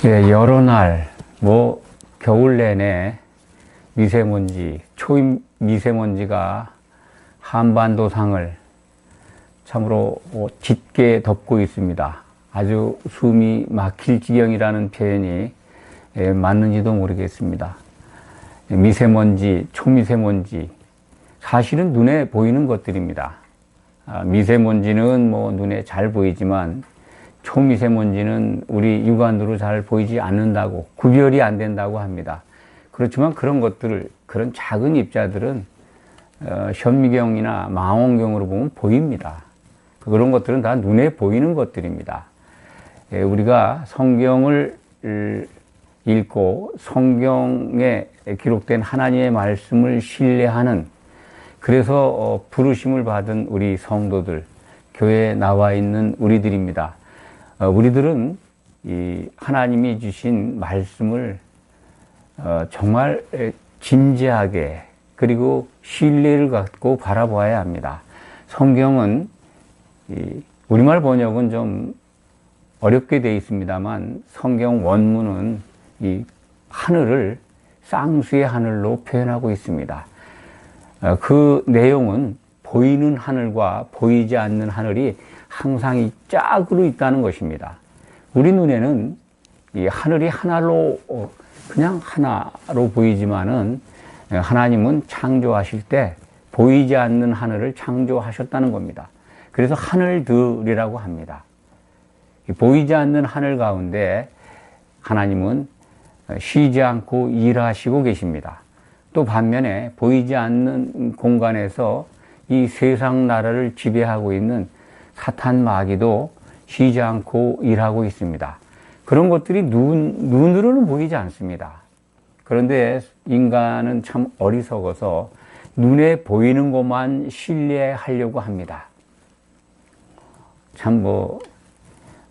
예, 여러 날, 겨울 내내 미세먼지, 초미세먼지가 한반도상을 참으로 짙게 덮고 있습니다. 아주 숨이 막힐 지경이라는 표현이 맞는지도 모르겠습니다. 미세먼지, 초미세먼지, 사실은 눈에 보이는 것들입니다. 미세먼지는 눈에 잘 보이지만 초미세먼지는 우리 육안으로 잘 보이지 않는다고, 구별이 안 된다고 합니다. 그렇지만 그런 작은 입자들은 현미경이나 망원경으로 보면 보입니다. 그런 것들은 다 눈에 보이는 것들입니다. 우리가 성경을 읽고 성경에 기록된 하나님의 말씀을 신뢰하는, 그래서 부르심을 받은 우리 성도들, 교회에 나와 있는 우리들입니다. 우리들은 이 하나님이 주신 말씀을 정말 진지하게, 그리고 신뢰를 갖고 바라보아야 합니다. 성경은 우리말 번역은 좀 어렵게 되어 있습니다만, 성경 원문은 이 하늘을 쌍수의 하늘로 표현하고 있습니다. 그 내용은 보이는 하늘과 보이지 않는 하늘이 항상 이 짝으로 있다는 것입니다. 우리 눈에는 이 하늘이 하나로, 그냥 하나로 보이지만은, 하나님은 창조하실 때 보이지 않는 하늘을 창조하셨다는 겁니다. 그래서 하늘들이라고 합니다. 보이지 않는 하늘 가운데 하나님은 쉬지 않고 일하시고 계십니다. 또 반면에 보이지 않는 공간에서 이 세상 나라를 지배하고 있는 사탄 마귀도 쉬지 않고 일하고 있습니다. 그런 것들이 눈으로는 보이지 않습니다. 그런데 인간은 참 어리석어서 눈에 보이는 것만 신뢰하려고 합니다. 참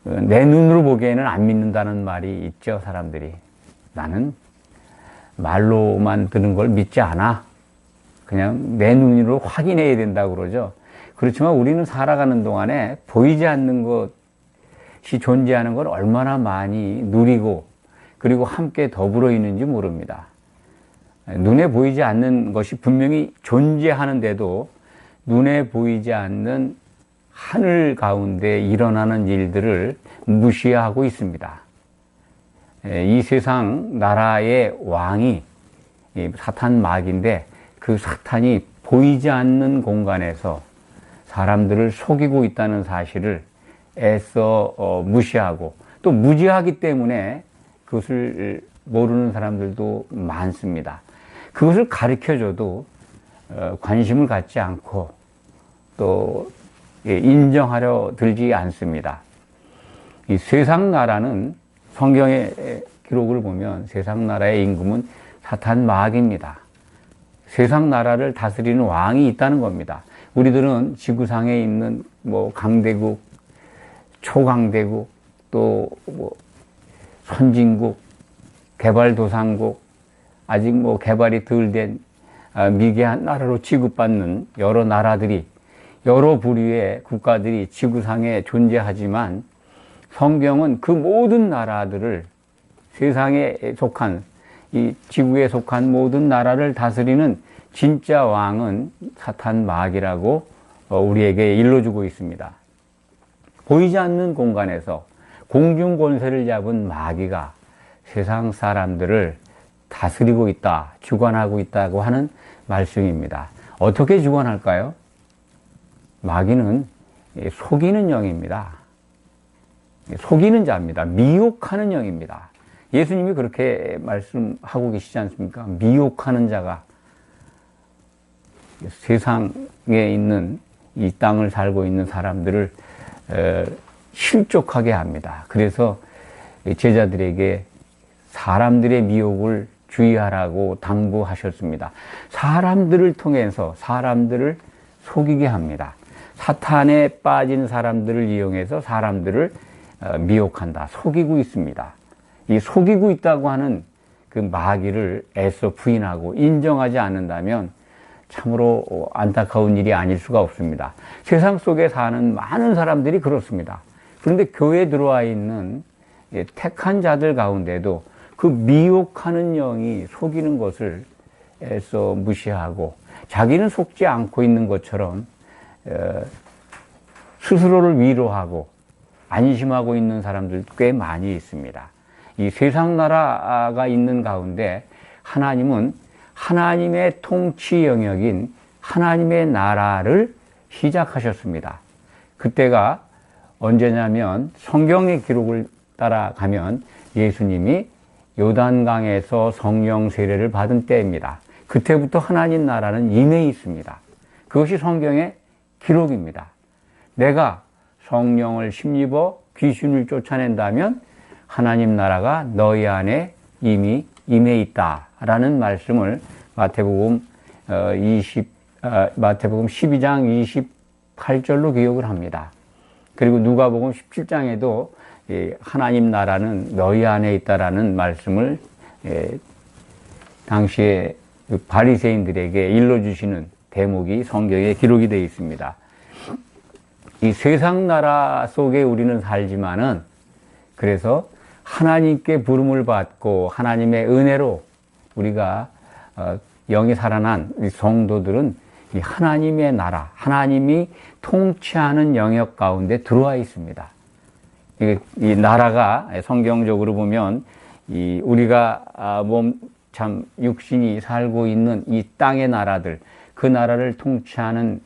내 눈으로 보기에는 안 믿는다는 말이 있죠, 사람들이. 나는 말로만 듣는 걸 믿지 않아. 그냥 내 눈으로 확인해야 된다고 그러죠. 그렇지만 우리는 살아가는 동안에 보이지 않는 것이 존재하는 걸 얼마나 많이 누리고, 그리고 함께 더불어 있는지 모릅니다. 눈에 보이지 않는 것이 분명히 존재하는데도 눈에 보이지 않는 하늘 가운데 일어나는 일들을 무시하고 있습니다. 이 세상 나라의 왕이 사탄 마귀인데, 그 사탄이 보이지 않는 공간에서 사람들을 속이고 있다는 사실을 애써 무시하고, 또 무지하기 때문에 그것을 모르는 사람들도 많습니다. 그것을 가르쳐줘도 관심을 갖지 않고 또 인정하려 들지 않습니다. 이 세상 나라는, 성경의 기록을 보면 세상 나라의 임금은 사탄 마귀입니다. 세상 나라를 다스리는 왕이 있다는 겁니다. 우리들은 지구상에 있는 강대국, 초강대국, 또 선진국, 개발도상국, 아직 개발이 덜 된 미개한 나라로 취급받는 여러 나라들이, 여러 부류의 국가들이 지구상에 존재하지만, 성경은 그 모든 나라들을, 세상에 속한, 이 지구에 속한 모든 나라를 다스리는 진짜 왕은 사탄 마귀라고 우리에게 일러주고 있습니다. 보이지 않는 공간에서 공중 권세를 잡은 마귀가 세상 사람들을 다스리고 있다, 주관하고 있다고 하는 말씀입니다. 어떻게 주관할까요? 마귀는 속이는 영입니다. 속이는 자입니다. 미혹하는 영입니다. 예수님이 그렇게 말씀하고 계시지 않습니까? 미혹하는 자가 세상에 있는, 이 땅을 살고 있는 사람들을 실족하게 합니다. 그래서 제자들에게 사람들의 미혹을 주의하라고 당부하셨습니다. 사람들을 통해서 사람들을 속이게 합니다. 사탄에 빠진 사람들을 이용해서 사람들을 미혹한다, 속이고 있습니다. 이 속이고 있다고 하는 그 마귀를 애써 부인하고 인정하지 않는다면 참으로 안타까운 일이 아닐 수가 없습니다. 세상 속에 사는 많은 사람들이 그렇습니다. 그런데 교회에 들어와 있는 택한 자들 가운데도 그 미혹하는 영이 속이는 것을 애써 무시하고 자기는 속지 않고 있는 것처럼 스스로를 위로하고 안심하고 있는 사람들 꽤 많이 있습니다. 이 세상 나라가 있는 가운데 하나님은 하나님의 통치 영역인 하나님의 나라를 시작하셨습니다. 그때가 언제냐면 성경의 기록을 따라가면 예수님이 요단강에서 성령 세례를 받은 때입니다. 그때부터 하나님 나라는 임해 있습니다. 그것이 성경의 기록입니다. 내가 성령을 힘입어 귀신을 쫓아낸다면 하나님 나라가 너희 안에 이미 임해 있다라는 말씀을 마태복음 12장 28절로 기억을 합니다. 그리고 누가복음 17장에도 하나님 나라는 너희 안에 있다라는 말씀을 당시에 바리새인들에게 일러주시는 대목이 성경에 기록이 되어 있습니다. 이 세상 나라 속에 우리는 살지만은 그래서 하나님께 부름을 받고 하나님의 은혜로 우리가 영이 살아난 성도들은 이 하나님의 나라, 하나님이 통치하는 영역 가운데 들어와 있습니다. 이 나라가 성경적으로 보면 이 우리가 참 육신이 살고 있는 이 땅의 나라들, 그 나라를 통치하는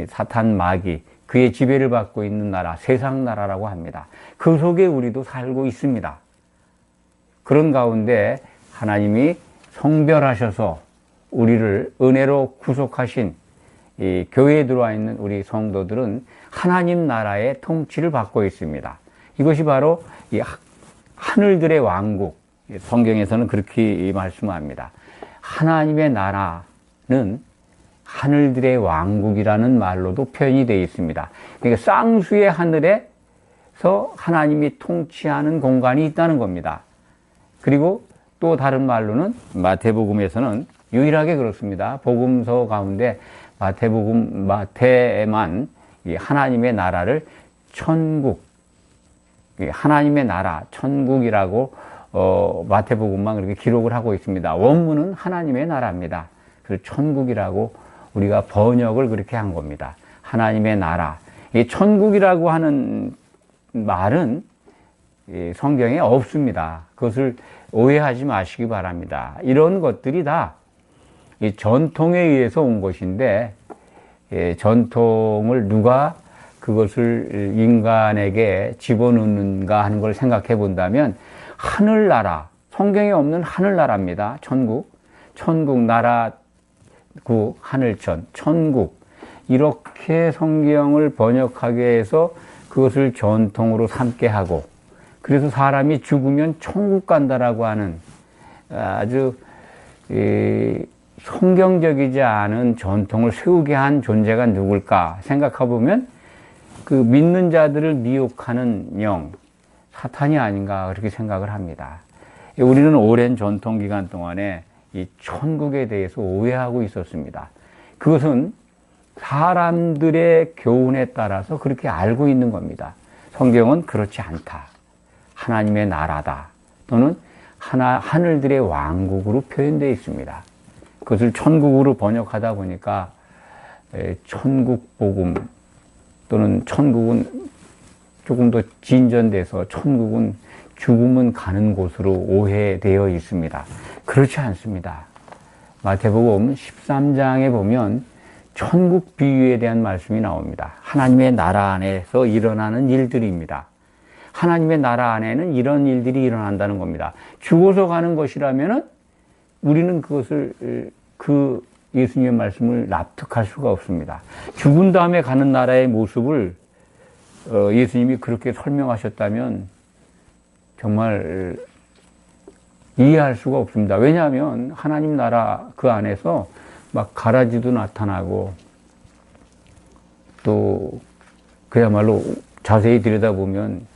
사탄 마귀, 그의 지배를 받고 있는 나라, 세상 나라라고 합니다. 그 속에 우리도 살고 있습니다. 그런 가운데 하나님이 성별하셔서 우리를 은혜로 구속하신 이 교회에 들어와 있는 우리 성도들은 하나님 나라의 통치를 받고 있습니다. 이것이 바로 이 하늘들의 왕국, 성경에서는 그렇게 말씀합니다. 하나님의 나라는 하늘들의 왕국이라는 말로도 표현이 되어 있습니다. 그러니까 쌍수의 하늘에서 하나님이 통치하는 공간이 있다는 겁니다. 그리고 또 다른 말로는 마태복음에서는 유일하게 그렇습니다. 복음서 가운데 마태에만 하나님의 나라를 천국, 하나님의 나라, 천국이라고 마태복음만 그렇게 기록을 하고 있습니다. 원문은 하나님의 나라입니다. 그래서 천국이라고 우리가 번역을 그렇게 한 겁니다. 하나님의 나라. 이 천국이라고 하는 말은 성경에 없습니다. 그것을 오해하지 마시기 바랍니다. 이런 것들이 다 이 전통에 의해서 온 것인데, 전통을 누가 그것을 인간에게 집어넣는가 하는 걸 생각해 본다면, 하늘나라, 성경에 없는 하늘나라입니다. 천국. 천국, 나라국, 하늘천, 천국. 이렇게 성경을 번역하게 해서 그것을 전통으로 삼게 하고, 그래서 사람이 죽으면 천국 간다라고 하는 아주 성경적이지 않은 전통을 세우게 한 존재가 누굴까 생각해보면 그 믿는 자들을 미혹하는 영, 사탄이 아닌가 그렇게 생각을 합니다. 우리는 오랜 전통 기간 동안에 이 천국에 대해서 오해하고 있었습니다. 그것은 사람들의 교훈에 따라서 그렇게 알고 있는 겁니다. 성경은 그렇지 않다. 하나님의 나라다. 또는 하늘들의 왕국으로 표현되어 있습니다. 그것을 천국으로 번역하다 보니까 천국 복음 또는 천국은 조금 더 진전돼서 천국은 죽음은 가는 곳으로 오해되어 있습니다. 그렇지 않습니다. 마태복음 13장에 보면 천국 비유에 대한 말씀이 나옵니다. 하나님의 나라 안에서 일어나는 일들입니다. 하나님의 나라 안에는 이런 일들이 일어난다는 겁니다. 죽어서 가는 것이라면은 우리는 그것을 그 예수님의 말씀을 납득할 수가 없습니다. 죽은 다음에 가는 나라의 모습을 예수님이 그렇게 설명하셨다면 정말 이해할 수가 없습니다. 왜냐하면 하나님 나라 그 안에서 막 가라지도 나타나고 또 그야말로 자세히 들여다보면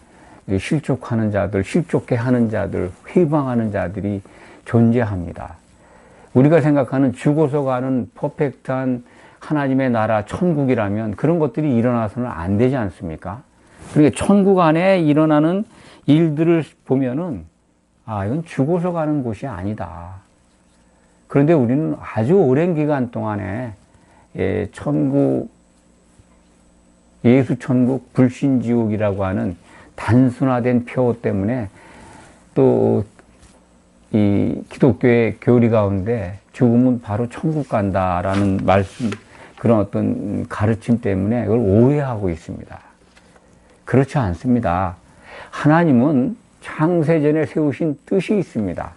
실족하는 자들, 실족해 하는 자들, 회방하는 자들이 존재합니다. 우리가 생각하는 죽어서 가는 퍼펙트한 하나님의 나라 천국이라면 그런 것들이 일어나서는 안 되지 않습니까? 그러니까 천국 안에 일어나는 일들을 보면은, 이건 죽어서 가는 곳이 아니다. 그런데 우리는 아주 오랜 기간 동안에, 예수 천국 불신지옥이라고 하는 단순화된 표어 때문에 또 이 기독교의 교리 가운데 죽으면 바로 천국 간다라는 말씀, 그런 어떤 가르침 때문에 그걸 오해하고 있습니다. 그렇지 않습니다. 하나님은 창세전에 세우신 뜻이 있습니다.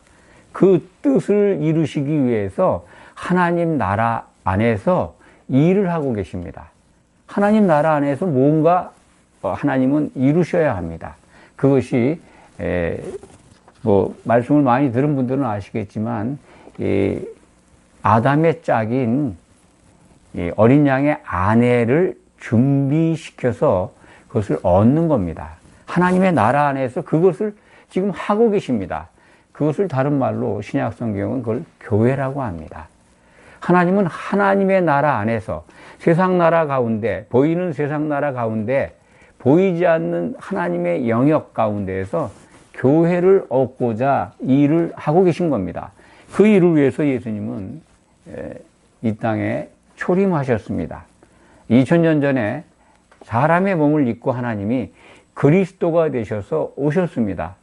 그 뜻을 이루시기 위해서 하나님 나라 안에서 일을 하고 계십니다. 하나님 나라 안에서 뭔가 하나님은 이루셔야 합니다. 그것이 말씀을 많이 들은 분들은 아시겠지만 아담의 짝인 어린 양의 아내를 준비시켜서 그것을 얻는 겁니다. 하나님의 나라 안에서 그것을 지금 하고 계십니다. 그것을 다른 말로 신약 성경은 그걸 교회라고 합니다. 하나님은 하나님의 나라 안에서 세상 나라 가운데, 보이는 세상 나라 가운데 보이지 않는 하나님의 영역 가운데에서 교회를 얻고자 일을 하고 계신 겁니다. 그 일을 위해서 예수님은 이 땅에 초림하셨습니다. 2000년 전에 사람의 몸을 입고 하나님이 그리스도가 되셔서 오셨습니다.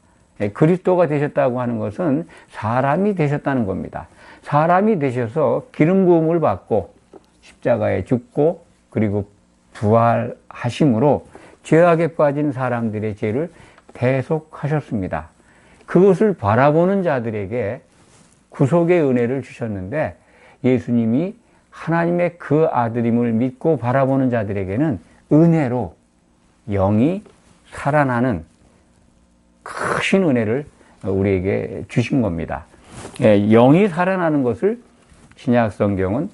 그리스도가 되셨다고 하는 것은 사람이 되셨다는 겁니다. 사람이 되셔서 기름 부음을 받고 십자가에 죽고 그리고 부활하심으로 죄악에 빠진 사람들의 죄를 대속하셨습니다. 그것을 바라보는 자들에게 구속의 은혜를 주셨는데, 예수님이 하나님의 그 아들임을 믿고 바라보는 자들에게는 은혜로 영이 살아나는 크신 은혜를 우리에게 주신 겁니다. 영이 살아나는 것을 신약 성경은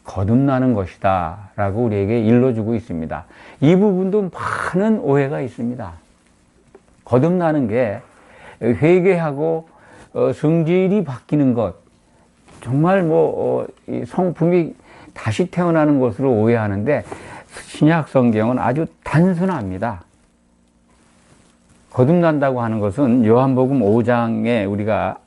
거듭나는 것이다 라고 우리에게 일러주고 있습니다. 이 부분도 많은 오해가 있습니다. 거듭나는 게 회개하고 성질이 바뀌는 것, 정말 성품이 다시 태어나는 것으로 오해하는데, 신약 성경은 아주 단순합니다. 거듭난다고 하는 것은 요한복음 5장에 우리가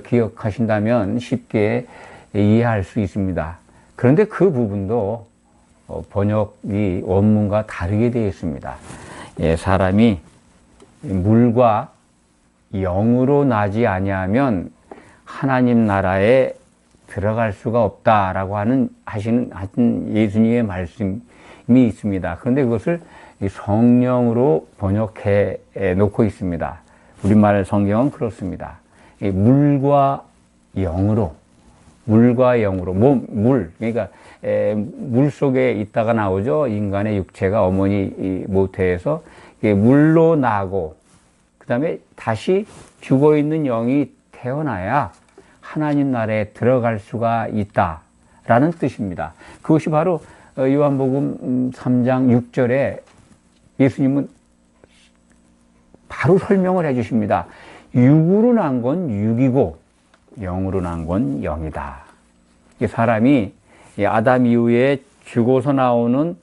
기억하신다면 쉽게 이해할 수 있습니다. 그런데 그 부분도 번역이 원문과 다르게 되어 있습니다. 사람이 물과 영으로 나지 아니하면 하나님 나라에 들어갈 수가 없다라고 하시는 예수님의 말씀이 있습니다. 그런데 그것을 성령으로 번역해 놓고 있습니다. 우리말 성경은 그렇습니다. 물과 영으로, 그러니까 물 속에 있다가 나오죠. 인간의 육체가 어머니 모태에서 물로 나고, 그 다음에 다시 죽어있는 영이 태어나야 하나님 나라에 들어갈 수가 있다라는 뜻입니다. 그것이 바로 요한복음 3장 6절에 예수님은 바로 설명을 해 주십니다. 육으로 난 건 육이고 영으로 난 건 영이다. 사람이 아담 이후에 죽어서 나오는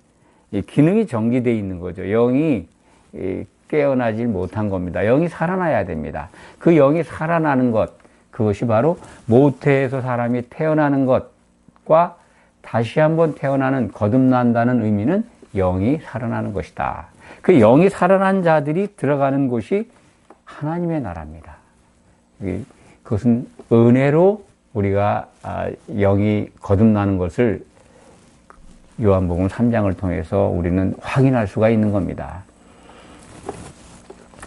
기능이 정지되어 있는 거죠. 영이 깨어나질 못한 겁니다. 영이 살아나야 됩니다. 그 영이 살아나는 것, 그것이 바로 모태에서 사람이 태어나는 것과 다시 한번 태어나는, 거듭난다는 의미는 영이 살아나는 것이다. 그 영이 살아난 자들이 들어가는 곳이 하나님의 나라입니다. 그것은 은혜로 우리가 영이 거듭나는 것을 요한복음 3장을 통해서 우리는 확인할 수가 있는 겁니다.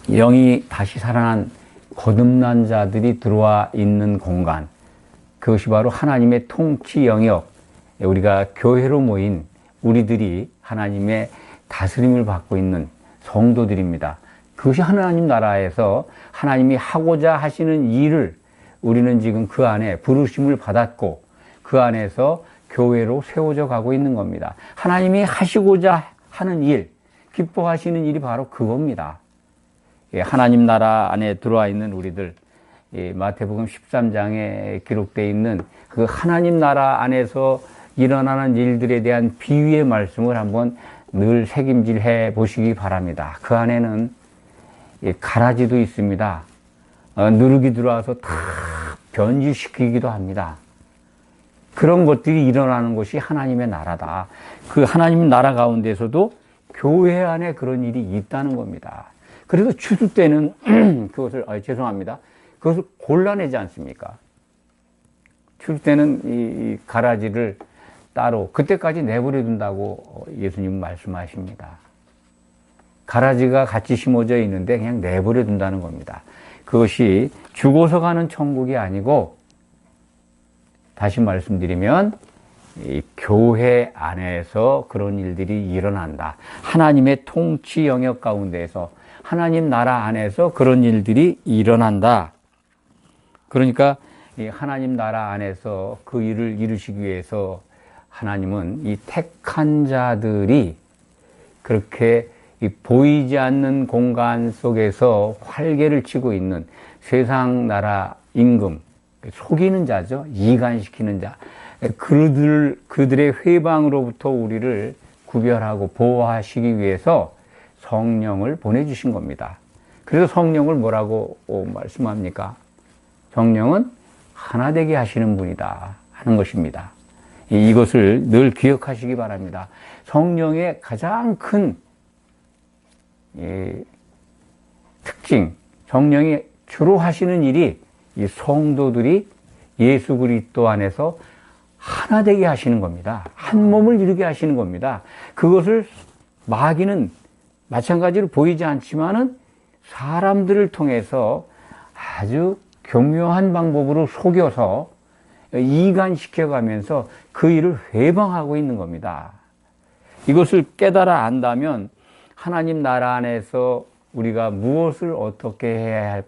영이 다시 살아난 거듭난 자들이 들어와 있는 공간, 그것이 바로 하나님의 통치 영역, 우리가 교회로 모인 우리들이 하나님의 다스림을 받고 있는 성도들입니다. 그것이 하나님 나라에서 하나님이 하고자 하시는 일을 우리는 지금 그 안에 부르심을 받았고 그 안에서 교회로 세워져 가고 있는 겁니다. 하나님이 하시고자 하는 일, 기뻐하시는 일이 바로 그겁니다. 하나님 나라 안에 들어와 있는 우리들, 마태복음 13장에 기록되어 있는 그 하나님 나라 안에서 일어나는 일들에 대한 비유의 말씀을 한번 늘 새김질해 보시기 바랍니다. 그 안에는 가라지도 있습니다. 누룩이 들어와서 다 변질시키기도 합니다. 그런 것들이 일어나는 것이 하나님의 나라다. 그 하나님 나라 가운데서도 교회 안에 그런 일이 있다는 겁니다. 그래서 추수 때는 그것을 죄송합니다. 그것을 골라내지 않습니까? 추수 때는 이 가라지를 따로 그때까지 내버려 둔다고 예수님은 말씀하십니다. 가라지가 같이 심어져 있는데 그냥 내버려 둔다는 겁니다. 그것이 죽어서 가는 천국이 아니고, 다시 말씀드리면 이 교회 안에서 그런 일들이 일어난다. 하나님의 통치 영역 가운데에서, 하나님 나라 안에서 그런 일들이 일어난다. 그러니까 이 하나님 나라 안에서 그 일을 이루시기 위해서 하나님은 이 택한 자들이 그렇게 이 보이지 않는 공간 속에서 활개를 치고 있는 세상 나라 임금, 속이는 자죠. 이간시키는 자. 그들의 회방으로부터 우리를 구별하고 보호하시기 위해서 성령을 보내주신 겁니다. 그래서 성령을 뭐라고 말씀합니까? 성령은 하나 되게 하시는 분이다 하는 것입니다. 이것을 늘 기억하시기 바랍니다. 성령의 가장 큰 특징, 성령이 주로 하시는 일이 이 성도들이 예수 그리스도 안에서 하나 되게 하시는 겁니다. 한 몸을 이루게 하시는 겁니다. 그것을 마귀는 마찬가지로 보이지 않지만은 사람들을 통해서 아주 교묘한 방법으로 속여서 이간시켜가면서 그 일을 회방하고 있는 겁니다. 이것을 깨달아 안다면 하나님 나라 안에서 우리가 무엇을 어떻게 해야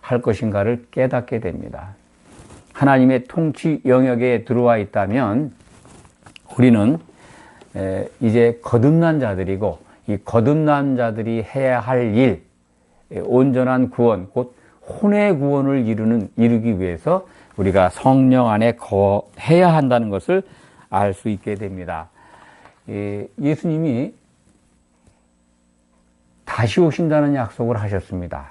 할 것인가를 깨닫게 됩니다. 하나님의 통치 영역에 들어와 있다면 우리는 이제 거듭난 자들이고, 이 거듭난 자들이 해야 할 일, 온전한 구원, 곧 혼의 구원을 이루기 위해서 우리가 성령 안에 거해야 한다는 것을 알 수 있게 됩니다. 예수님이 다시 오신다는 약속을 하셨습니다.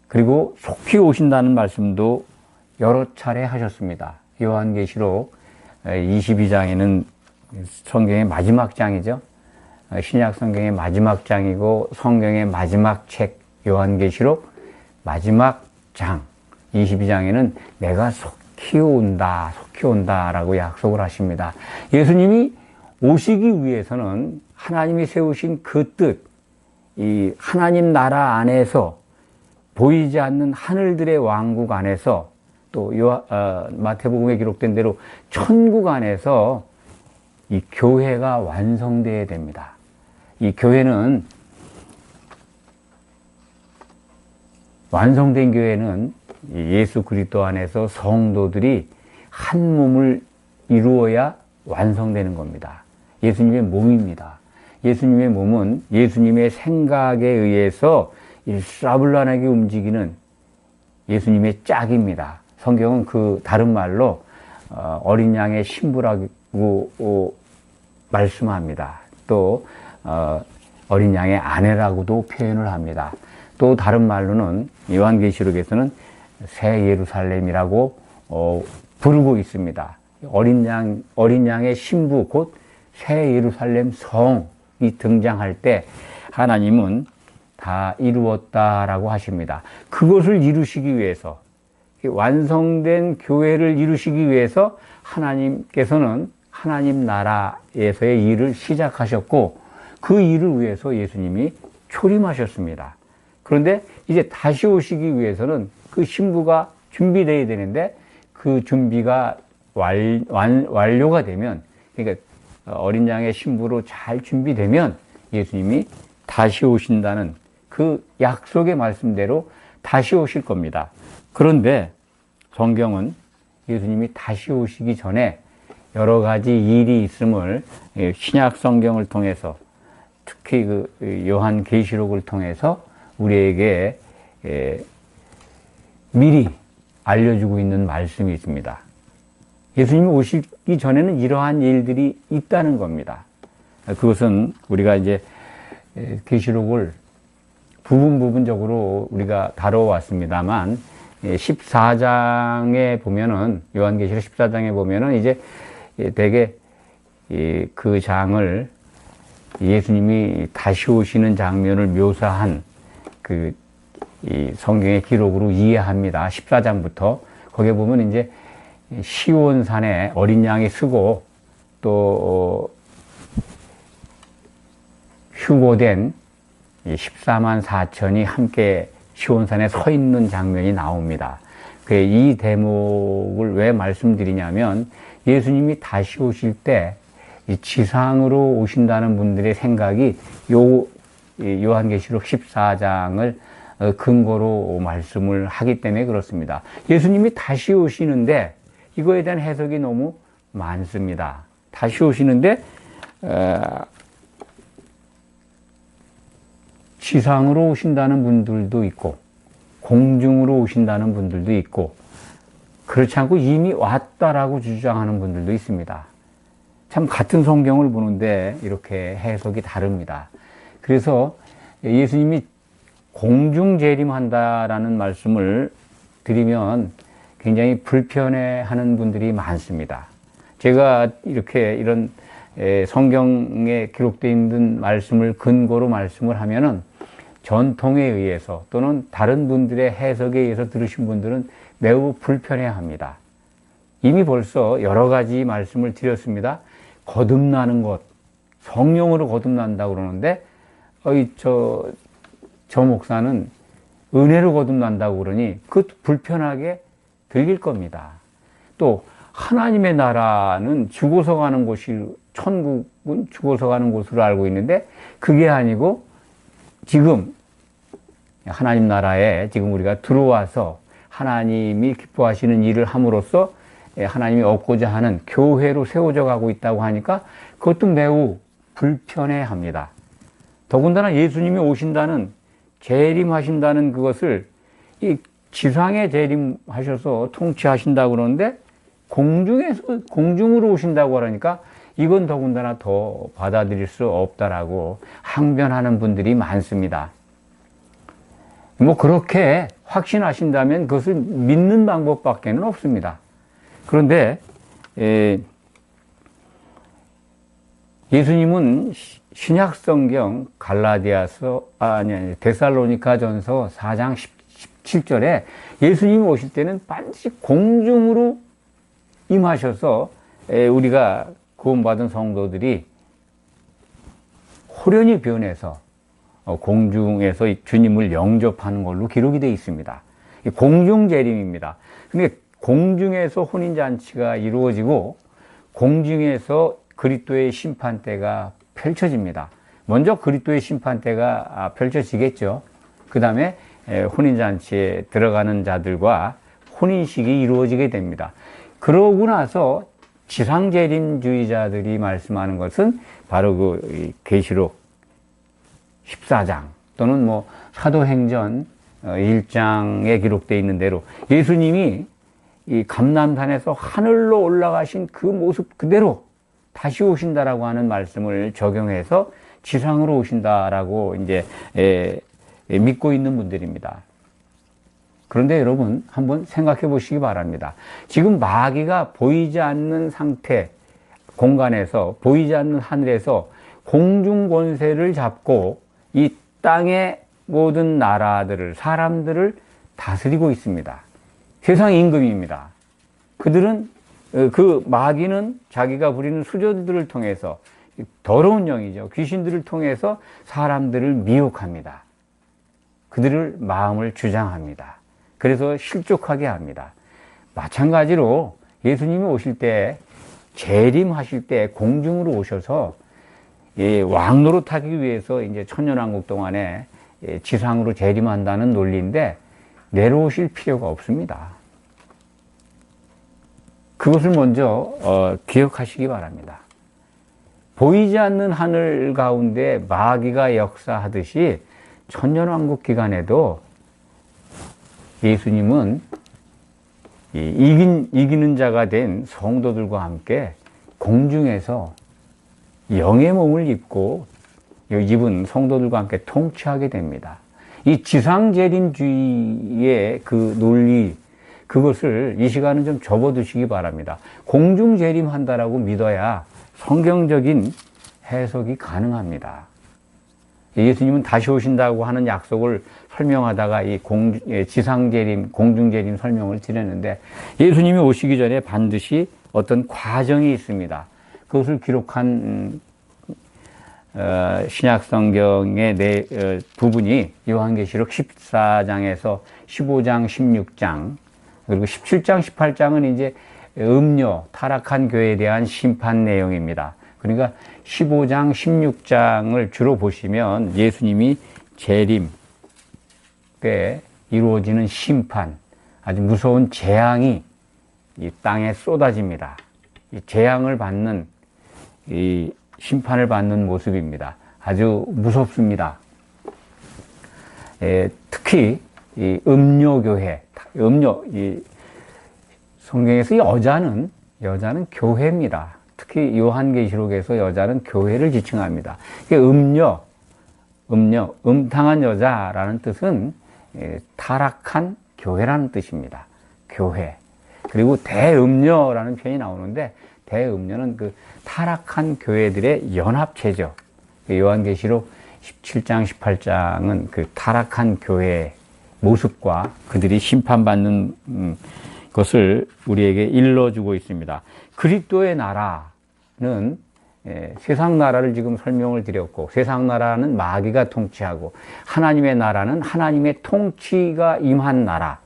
그리고 속히 오신다는 말씀도 여러 차례 하셨습니다. 요한계시록 22장에는 성경의 마지막 장이죠. 신약 성경의 마지막 장이고 성경의 마지막 책 요한계시록 마지막 장 22장에는 내가 속히 온다라고 약속을 하십니다. 예수님이 오시기 위해서는 하나님이 세우신 그 뜻, 이 하나님 나라 안에서 보이지 않는 하늘들의 왕국 안에서 또 마태복음에 기록된 대로 천국 안에서 이 교회가 완성되어야 됩니다. 이 교회는, 완성된 교회는 예수 그리스도 안에서 성도들이 한 몸을 이루어야 완성되는 겁니다. 예수님의 몸입니다. 예수님의 몸은 예수님의 생각에 의해서 일사불란하게 움직이는 예수님의 짝입니다. 성경은 그 다른 말로 어린 양의 신부라고 말씀합니다. 또 어린 양의 아내라고도 표현을 합니다. 또 다른 말로는 요한계시록에서는 새 예루살렘이라고 부르고 있습니다. 어린 양의 신부, 곧 새 예루살렘 성이 등장할 때 하나님은 다 이루었다라고 하십니다. 그것을 이루시기 위해서, 완성된 교회를 이루시기 위해서 하나님께서는 하나님 나라에서의 일을 시작하셨고, 그 일을 위해서 예수님이 초림하셨습니다. 그런데 이제 다시 오시기 위해서는 그 신부가 준비되어야 되는데, 그 준비가 완료가 되면, 그러니까 어린 양의 신부로 잘 준비되면 예수님이 다시 오신다는 그 약속의 말씀대로 다시 오실 겁니다. 그런데 성경은 예수님이 다시 오시기 전에 여러 가지 일이 있음을 신약 성경을 통해서, 특히 그 요한계시록을 통해서 우리에게 미리 알려주고 있는 말씀이 있습니다. 예수님이 오시기 전에는 이러한 일들이 있다는 겁니다. 그것은 우리가 이제 계시록을 부분적으로 우리가 다뤄왔습니다만 14장에 보면은 요한계시록 14장에 보면은 이제 되게 그 장을 예수님이 다시 오시는 장면을 묘사한 그 이 성경의 기록으로 이해합니다. 14장부터 거기에 보면 이제 시온산에 어린 양이 서고 또 휴고된 14만 4천이 함께 시온산에 서 있는 장면이 나옵니다. 이 대목을 왜 말씀드리냐면 예수님이 다시 오실 때 이 지상으로 오신다는 분들의 생각이 요한계시록 14장을 근거로 말씀을 하기 때문에 그렇습니다. 예수님이 다시 오시는데 이거에 대한 해석이 너무 많습니다. 다시 오시는데 지상으로 오신다는 분들도 있고 공중으로 오신다는 분들도 있고 그렇지 않고 이미 왔다라고 주장하는 분들도 있습니다. 참 같은 성경을 보는데 이렇게 해석이 다릅니다. 그래서 예수님이 공중 재림한다라는 말씀을 드리면 굉장히 불편해하는 분들이 많습니다. 제가 이렇게 이런 성경에 기록되어 있는 말씀을 근거로 말씀을 하면은 전통에 의해서 또는 다른 분들의 해석에 의해서 들으신 분들은 매우 불편해합니다. 이미 벌써 여러 가지 말씀을 드렸습니다. 거듭나는 것, 성령으로 거듭난다고 그러는데 저 목사는 은혜로 거듭난다고 그러니 그 불편하게 들릴 겁니다. 또 하나님의 나라는 죽어서 가는 곳이 천국은 죽어서 가는 곳으로 알고 있는데 그게 아니고 지금 하나님 나라에 지금 우리가 들어와서 하나님이 기뻐하시는 일을 함으로써 하나님이 얻고자 하는 교회로 세워져 가고 있다고 하니까 그것도 매우 불편해합니다. 더군다나 예수님이 오신다는 재림하신다는 그것을 이 지상에 재림하셔서 통치하신다고 그러는데 공중으로 오신다고 하니까 이건 더군다나 더 받아들일 수 없다라고 항변하는 분들이 많습니다. 뭐 그렇게 확신하신다면 그것을 믿는 방법밖에는 없습니다. 그런데 예수님은 신약성경 데살로니가전서 4장 17절에 예수님이 오실 때는 반드시 공중으로 임하셔서 우리가 구원받은 성도들이 호련히 변해서 공중에서 주님을 영접하는 걸로 기록이 되어 있습니다. 공중 재림입니다. 근데 공중에서 혼인잔치가 이루어지고 공중에서 그리스도의 심판대가 펼쳐집니다. 먼저 그리스도의 심판대가 펼쳐지겠죠. 그 다음에 혼인잔치에 들어가는 자들과 혼인식이 이루어지게 됩니다. 그러고 나서 지상재림주의자들이 말씀하는 것은 바로 그 계시록 14장 또는 뭐 사도행전 1장에 기록되어 있는 대로 예수님이 이 감람산에서 하늘로 올라가신 그 모습 그대로 다시 오신다라고 하는 말씀을 적용해서 지상으로 오신다라고 이제 믿고 있는 분들입니다. 그런데 여러분 한번 생각해 보시기 바랍니다. 지금 마귀가 보이지 않는 상태 공간에서 보이지 않는 하늘에서 공중 권세를 잡고 이 땅의 모든 나라들을 사람들을 다스리고 있습니다. 세상 임금입니다. 그들은 그 마귀는 자기가 부리는 수저들을 통해서 더러운 영이죠. 귀신들을 통해서 사람들을 미혹합니다. 그들을 마음을 주장합니다. 그래서 실족하게 합니다. 마찬가지로 예수님이 오실 때 재림하실 때 공중으로 오셔서 왕노릇하기 위해서 이제 천년왕국 동안에 지상으로 재림한다는 논리인데 내려오실 필요가 없습니다. 그것을 먼저 기억하시기 바랍니다. 보이지 않는 하늘 가운데 마귀가 역사하듯이 천년왕국 기간에도 예수님은 이기는 자가 된 성도들과 함께 공중에서 영의 몸을 입고 입은 성도들과 함께 통치하게 됩니다. 이 지상재림주의의 그 논리, 그것을 이 시간은 좀 접어두시기 바랍니다. 공중재림한다라고 믿어야 성경적인 해석이 가능합니다. 예수님은 다시 오신다고 하는 약속을 설명하다가 이 지상재림, 공중재림 설명을 드렸는데, 예수님이 오시기 전에 반드시 어떤 과정이 있습니다. 그것을 기록한 신약 성경의 부분이 요한계시록 14장에서 15장, 16장, 그리고 17장, 18장은 이제 음녀, 타락한 교회에 대한 심판 내용입니다. 그러니까 15장, 16장을 주로 보시면 예수님이 재림 때 이루어지는 심판, 아주 무서운 재앙이 이 땅에 쏟아집니다. 이 재앙을 받는, 이 심판을 받는 모습입니다. 아주 무섭습니다. 특히 이 음녀교회, 이 성경에서 여자는 교회입니다. 특히 요한계시록에서 여자는 교회를 지칭합니다. 음탕한 여자라는 뜻은 타락한 교회라는 뜻입니다. 교회. 그리고 대음녀라는 표현이 나오는데, 대음녀는 그 타락한 교회들의 연합체죠. 요한계시록 17장, 18장은 그 타락한 교회의 모습과 그들이 심판받는 것을 우리에게 일러주고 있습니다. 그리스도의 나라는 세상 나라를 지금 설명을 드렸고, 세상 나라는 마귀가 통치하고, 하나님의 나라는 하나님의 통치가 임한 나라.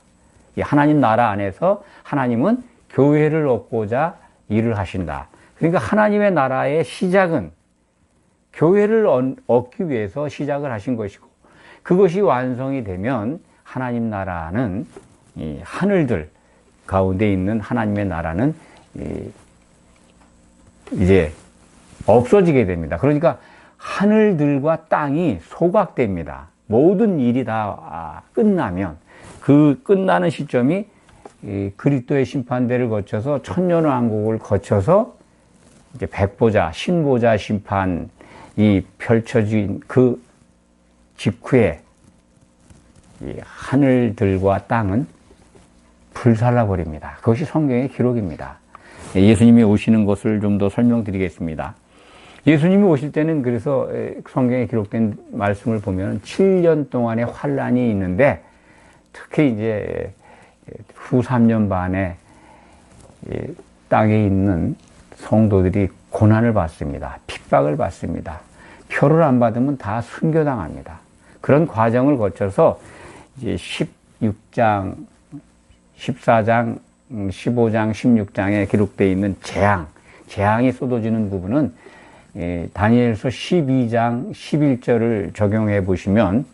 이 하나님 나라 안에서 하나님은 교회를 얻고자 일을 하신다. 그러니까 하나님의 나라의 시작은 교회를 얻기 위해서 시작을 하신 것이고, 그것이 완성이 되면 하나님 나라는 이 하늘들 가운데 있는 하나님의 나라는 이제 없어지게 됩니다. 그러니까 하늘들과 땅이 소각됩니다. 모든 일이 다 끝나면, 그 끝나는 시점이 그리스도의 심판대를 거쳐서 천년왕국을 거쳐서 이제 백보자, 신보자 심판이 펼쳐진 그 직후에 이 하늘들과 땅은 불살라 버립니다. 그것이 성경의 기록입니다. 예수님이 오시는 것을 좀 더 설명드리겠습니다. 예수님이 오실 때는, 그래서 성경에 기록된 말씀을 보면 7년 동안의 환란이 있는데, 특히 이제 후 3년 반에 땅에 있는 성도들이 고난을 받습니다. 핍박을 받습니다. 표를 안 받으면 다 순교당합니다. 그런 과정을 거쳐서 이제 16장, 14장, 15장, 16장에 기록되어 있는 재앙이 쏟아지는 부분은 다니엘서 12장 11절을 적용해 보시면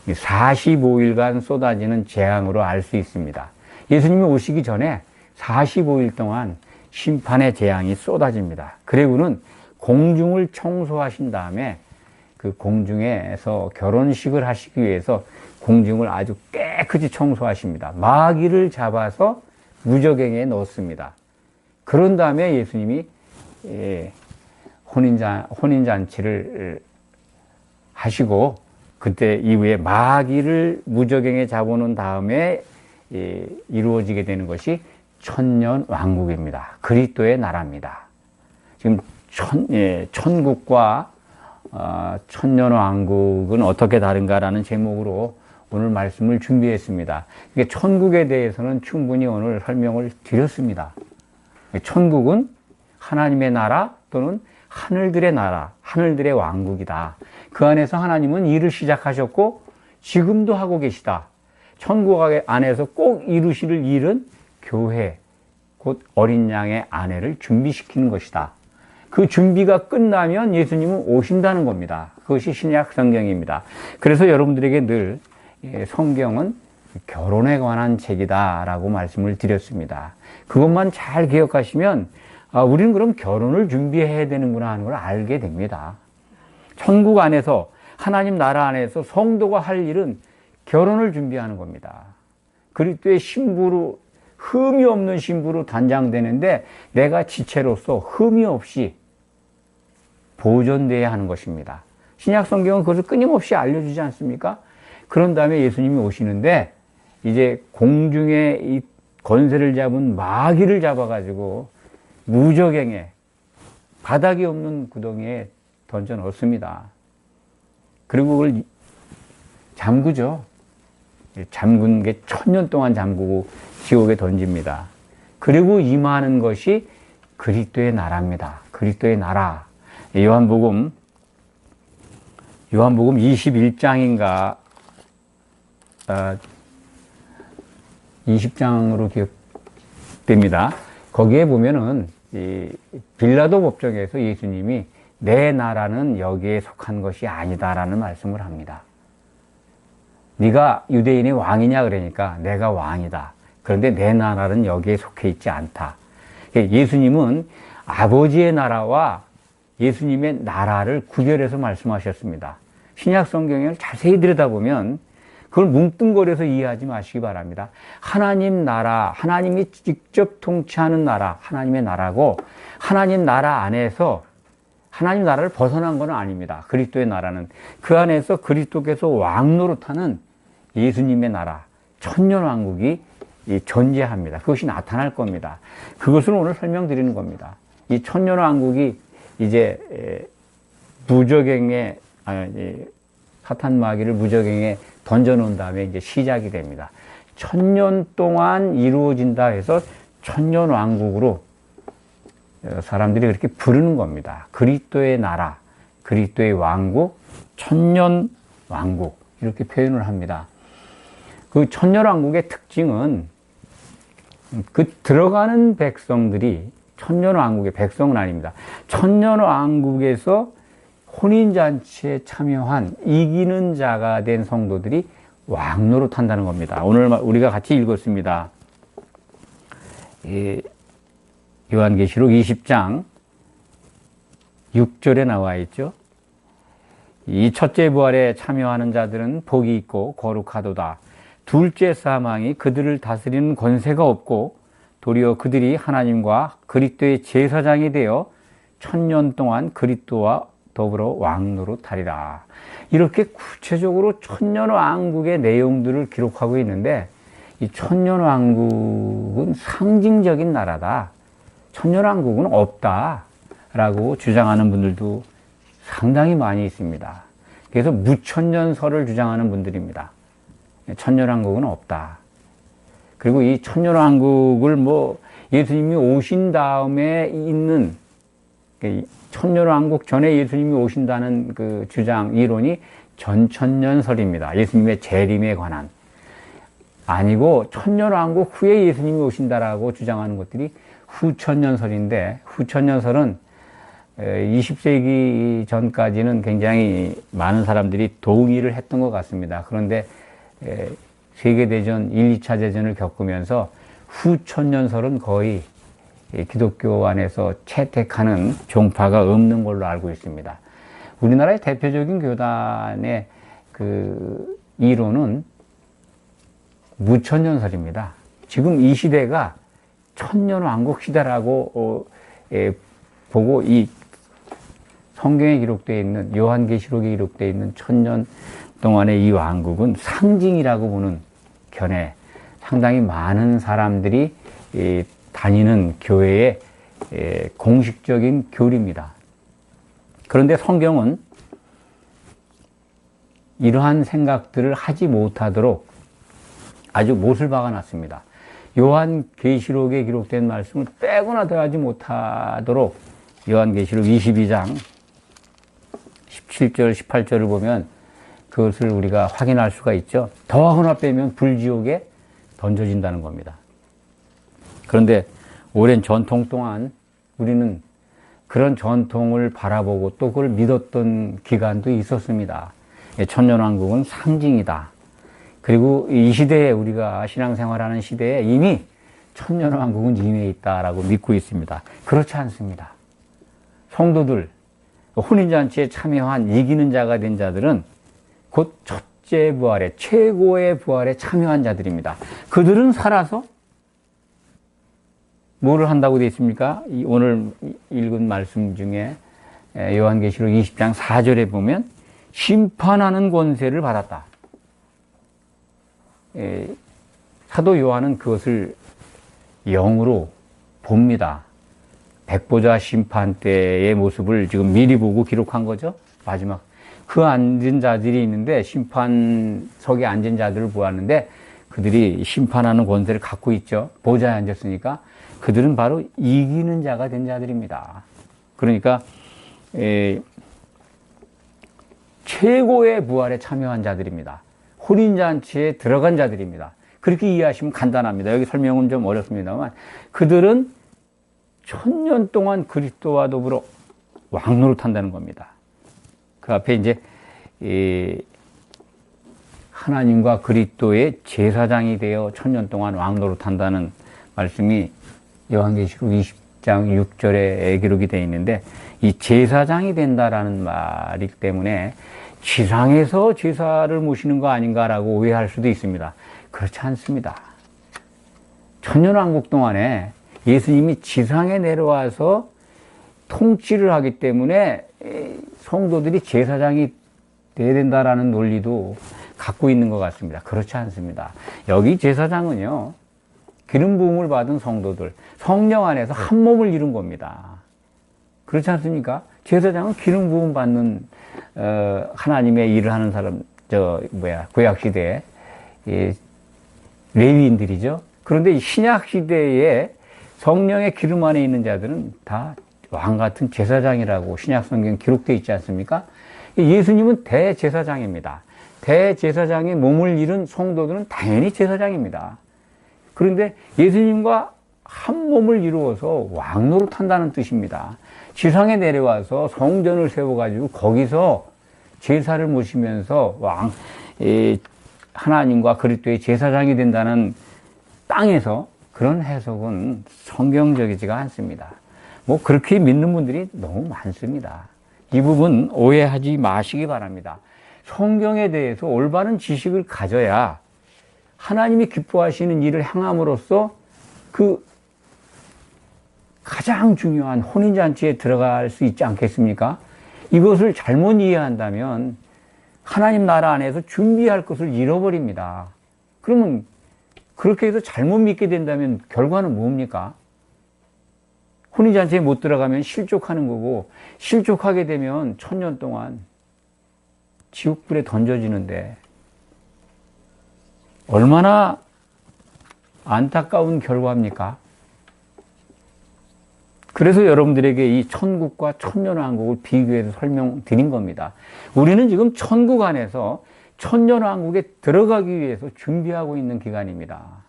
45일간 쏟아지는 재앙으로 알 수 있습니다. 예수님이 오시기 전에 45일 동안 심판의 재앙이 쏟아집니다. 그리고는 공중을 청소하신 다음에 그 공중에서 결혼식을 하시기 위해서 공중을 아주 깨끗이 청소하십니다. 마귀를 잡아서 무저갱에 넣습니다. 그런 다음에 예수님이 혼인잔치를 하시고, 그때 이후에 마귀를 무저갱에 잡아놓은 다음에 이루어지게 되는 것이 천년왕국입니다. 그리스도의 나라입니다. 지금 천국과 천년왕국은 어떻게 다른가라는 제목으로 오늘 말씀을 준비했습니다. 천국에 대해서는 충분히 오늘 설명을 드렸습니다. 천국은 하나님의 나라 또는 하늘들의 나라, 하늘들의 왕국이다. 그 안에서 하나님은 일을 시작하셨고 지금도 하고 계시다. 천국 안에서 꼭 이루실 일은 교회, 곧 어린 양의 아내를 준비시키는 것이다. 그 준비가 끝나면 예수님은 오신다는 겁니다. 그것이 신약 성경입니다. 그래서 여러분들에게 늘 성경은 결혼에 관한 책이다라고 말씀을 드렸습니다. 그것만 잘 기억하시면 우리는 그럼 결혼을 준비해야 되는구나 하는 걸 알게 됩니다. 천국 안에서, 하나님 나라 안에서 성도가 할 일은 결혼을 준비하는 겁니다. 그리스도의 신부로, 흠이 없는 신부로 단장되는데 내가 지체로서 흠이 없이 보존되어야 하는 것입니다. 신약 성경은 그것을 끊임없이 알려주지 않습니까? 그런 다음에 예수님이 오시는데 이제 공중에 이 권세를 잡은 마귀를 잡아가지고 무적행에 바닥이 없는 구덩이에 던져 넣습니다. 그리고 그걸 잠그죠. 잠근 게 1000년 동안 잠그고 지옥에 던집니다. 그리고 임하는 것이 그리스도의 나라입니다. 그리스도의 나라. 요한복음 21장인가 20장으로 기억됩니다. 거기에 보면은 이 빌라도 법정에서 예수님이 내 나라는 여기에 속한 것이 아니다라는 말씀을 합니다. 네가 유대인의 왕이냐 그러니까 내가 왕이다. 그런데 내 나라는 여기에 속해 있지 않다. 예수님은 아버지의 나라와 예수님의 나라를 구별해서 말씀하셨습니다. 신약 성경을 자세히 들여다보면 그걸 뭉뚱거려서 이해하지 마시기 바랍니다. 하나님 나라, 하나님이 직접 통치하는 나라, 하나님의 나라고 하나님 나라 안에서 하나님 나라를 벗어난 건 아닙니다. 그리스도의 나라는 그 안에서 그리스도께서 왕 노릇하는 예수님의 나라, 천년왕국이 존재합니다. 그것이 나타날 겁니다. 그것을 오늘 설명드리는 겁니다. 이 천년왕국이 이제 무적행에 사탄 마귀를 무적행에 던져놓은 다음에 이제 시작이 됩니다. 1000년 동안 이루어진다 해서 천년왕국으로 사람들이 그렇게 부르는 겁니다. 그리스도의 나라, 그리스도의 왕국, 천년왕국 이렇게 표현을 합니다. 그 천년왕국의 특징은 그 들어가는 백성들이 천년왕국의 백성은 아닙니다. 천년왕국에서 혼인잔치에 참여한 이기는 자가 된 성도들이 왕노릇 한다는 겁니다. 오늘 우리가 같이 읽었습니다. 요한계시록 20장 6절에 나와 있죠. 이 첫째 부활에 참여하는 자들은 복이 있고 거룩하도다. 둘째 사망이 그들을 다스리는 권세가 없고 도리어 그들이 하나님과 그리스도의 제사장이 되어 1000년 동안 그리스도와 더불어 왕노릇하리라. 이렇게 구체적으로 천년왕국의 내용들을 기록하고 있는데 이 천년왕국은 상징적인 나라다. 천년왕국은 없다라고 주장하는 분들도 상당히 많이 있습니다. 그래서 무천년설을 주장하는 분들입니다. 천년왕국은 없다. 그리고 이 천년왕국을 예수님이 오신 다음에 있는 천년왕국 전에 예수님이 오신다는 그 주장, 이론이 전천년설입니다. 예수님의 재림에 관한. 아니고 천년왕국 후에 예수님이 오신다라고 주장하는 것들이 후천년설인데, 후천년설은 20세기 전까지는 굉장히 많은 사람들이 동의를 했던 것 같습니다. 그런데 세계대전 1, 2차 대전을 겪으면서 후천년설은 거의 기독교 안에서 채택하는 종파가 없는 걸로 알고 있습니다. 우리나라의 대표적인 교단의 그 이론은 무천년설입니다. 지금 이 시대가 천년왕국 시대라고 보고 이 성경에 기록되어 있는 요한계시록에 기록되어 있는 1000년 동안의 이 왕국은 상징이라고 보는 견해, 상당히 많은 사람들이 다니는 교회의 공식적인 교리입니다. 그런데 성경은 이러한 생각들을 하지 못하도록 아주 못을 박아놨습니다. 요한계시록에 기록된 말씀을 빼거나 더하지 못하도록 요한계시록 22장 17절, 18절을 보면 그것을 우리가 확인할 수가 있죠. 더하거나 빼면 불지옥에 던져진다는 겁니다. 그런데 오랜 전통 동안 우리는 그런 전통을 바라보고 또 그걸 믿었던 기간도 있었습니다. 천년왕국은 상징이다. 그리고 이 시대에 우리가 신앙생활하는 시대에 이미 천년왕국은 임해 있다라고 믿고 있습니다. 그렇지 않습니다. 성도들, 혼인잔치에 참여한 이기는 자가 된 자들은 곧 첫째 부활에, 최고의 부활에 참여한 자들입니다. 그들은 살아서 뭐를 한다고 되어 있습니까? 오늘 읽은 말씀 중에 요한계시록 20장 4절에 보면 심판하는 권세를 받았다. 사도 요한은 그것을 영으로 봅니다. 백보자 심판 때의 모습을 지금 미리 보고 기록한 거죠. 마지막 그 앉은 자들이 있는데, 심판석에 앉은 자들을 보았는데 그들이 심판하는 권세를 갖고 있죠. 보좌에 앉았으니까 그들은 바로 이기는 자가 된 자들입니다. 그러니까 최고의 부활에 참여한 자들입니다. 혼인잔치에 들어간 자들입니다. 그렇게 이해하시면 간단합니다. 여기 설명은 좀 어렵습니다만, 그들은 1000년 동안 그리스도와 더불어 왕노릇한다는 겁니다. 그 앞에 이제 하나님과 그리스도의 제사장이 되어 1000년 동안 왕노릇한다는 말씀이 요한계시록 20장 6절에 기록이 되어 있는데, 이 제사장이 된다라는 말이기 때문에 지상에서 제사를 모시는 거 아닌가라고 오해할 수도 있습니다. 그렇지 않습니다. 천년왕국 동안에 예수님이 지상에 내려와서 통치를 하기 때문에 성도들이 제사장이 돼야 된다라는 논리도 갖고 있는 것 같습니다. 그렇지 않습니다. 여기 제사장은요, 기름 부음을 받은 성도들, 성령 안에서 한 몸을 이룬 겁니다. 그렇지 않습니까? 제사장은 기름 부음 받는 하나님의 일을 하는 사람, 구약 시대에 레위인들이죠. 그런데 신약 시대에 성령의 기름 안에 있는 자들은 다 왕 같은 제사장이라고 신약 성경 기록되어 있지 않습니까? 예수님은 대제사장입니다. 대제사장의 몸을 이룬 성도들은 당연히 제사장입니다. 그런데 예수님과 한 몸을 이루어서 왕노릇한다는 뜻입니다. 지상에 내려와서 성전을 세워가지고 거기서 제사를 모시면서 하나님과 그리스도의 제사장이 된다는 땅에서, 그런 해석은 성경적이지가 않습니다. 그렇게 믿는 분들이 너무 많습니다. 이 부분 오해하지 마시기 바랍니다. 성경에 대해서 올바른 지식을 가져야 하나님이 기뻐하시는 일을 행함으로써 그 가장 중요한 혼인잔치에 들어갈 수 있지 않겠습니까? 이것을 잘못 이해한다면 하나님 나라 안에서 준비할 것을 잃어버립니다. 그러면 그렇게 해서 잘못 믿게 된다면 결과는 뭡니까? 혼인잔치에 못 들어가면 실족하는 거고, 실족하게 되면 1000년 동안 지옥불에 던져지는데 얼마나 안타까운 결과입니까? 그래서 여러분들에게 이 천국과 천년왕국을 비교해서 설명드린 겁니다. 우리는 지금 천국 안에서 천년왕국에 들어가기 위해서 준비하고 있는 기간입니다.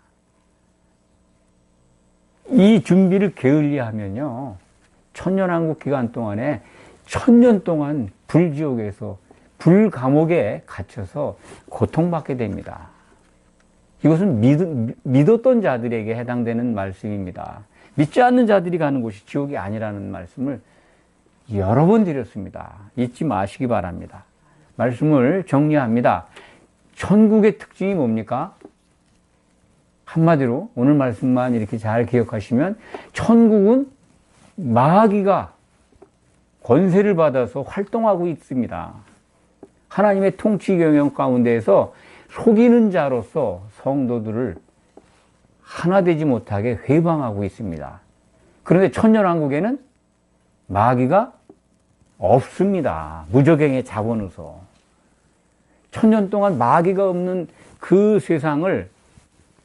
이 준비를 게을리하면요, 천년왕국 기간 동안에 1000년 동안 불지옥에서, 불감옥에 갇혀서 고통받게 됩니다. 이것은 믿었던 자들에게 해당되는 말씀입니다. 믿지 않는 자들이 가는 곳이 지옥이 아니라는 말씀을 여러 번 드렸습니다. 잊지 마시기 바랍니다. 말씀을 정리합니다. 천국의 특징이 뭡니까? 한마디로 오늘 말씀만 이렇게 잘 기억하시면, 천국은 마귀가 권세를 받아서 활동하고 있습니다. 하나님의 통치 경영 가운데에서 속이는 자로서 성도들을 하나 되지 못하게 회방하고 있습니다. 그런데 천년왕국에는 마귀가 없습니다. 무저갱의 자본으로. 1000년 동안 마귀가 없는 그 세상을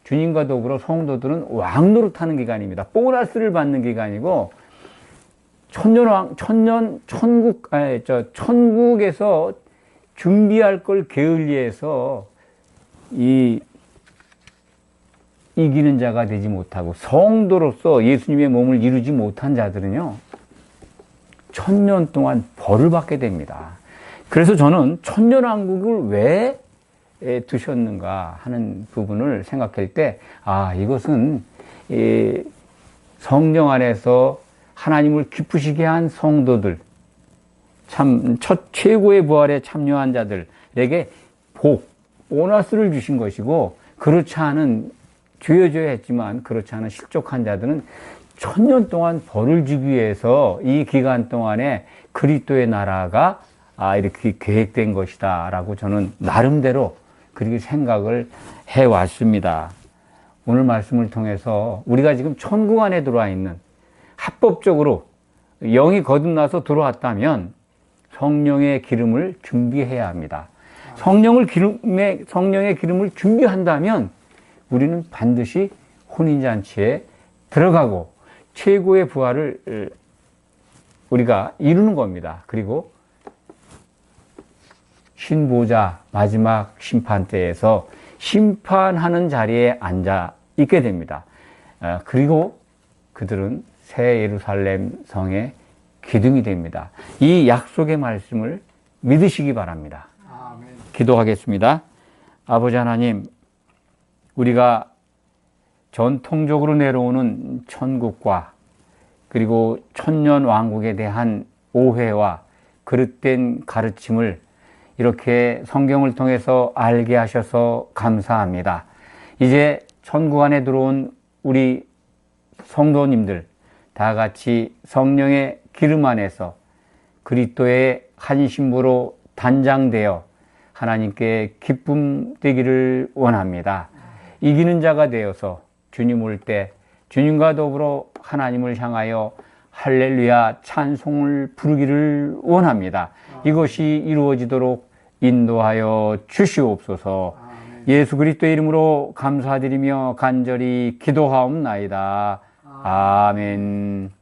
주님과 더불어 성도들은 왕노릇하는 기간입니다. 보너스를 받는 기간이고, 천국에서 준비할 걸 게을리해서 이기는 자가 되지 못하고 성도로서 예수님의 몸을 이루지 못한 자들은요, 1000년 동안 벌을 받게 됩니다. 그래서 저는 천년왕국을 왜 두셨는가 하는 부분을 생각할 때, 이것은 성령 안에서 하나님을 기쁘시게 한 성도들, 참 최고의 부활에 참여한 자들에게 보너스를 주신 것이고, 그렇지 않은, 죄여져야 했지만 그렇지 않은 실족한 자들은 1000년 동안 벌을 주기 위해서 이 기간 동안에 그리스도의 나라가 이렇게 계획된 것이다 라고 저는 나름대로 그렇게 생각을 해왔습니다. 오늘 말씀을 통해서 우리가 지금 천국 안에 들어와 있는, 합법적으로 영이 거듭나서 들어왔다면 성령의 기름을 준비해야 합니다. 성령의 기름을 준비한다면 우리는 반드시 혼인잔치에 들어가고 최고의 부활을 우리가 이루는 겁니다. 그리고 신보좌 마지막 심판 때에서 심판하는 자리에 앉아 있게 됩니다. 그리고 그들은 새 예루살렘 성의 기둥이 됩니다. 이 약속의 말씀을 믿으시기 바랍니다. 아멘. 기도하겠습니다. 아버지 하나님, 우리가 전통적으로 내려오는 천국과 그리고 천년 왕국에 대한 오해와 그릇된 가르침을 이렇게 성경을 통해서 알게 하셔서 감사합니다. 이제 천국 안에 들어온 우리 성도님들 다 같이 성령의 기름 안에서 그리스도의 한 신부로 단장되어 하나님께 기쁨 되기를 원합니다. 이기는 자가 되어서 주님 올 때 주님과 더불어 하나님을 향하여 할렐루야 찬송을 부르기를 원합니다. 이것이 이루어지도록 인도하여 주시옵소서. 예수 그리스도의 이름으로 감사드리며 간절히 기도하옵나이다. 아멘.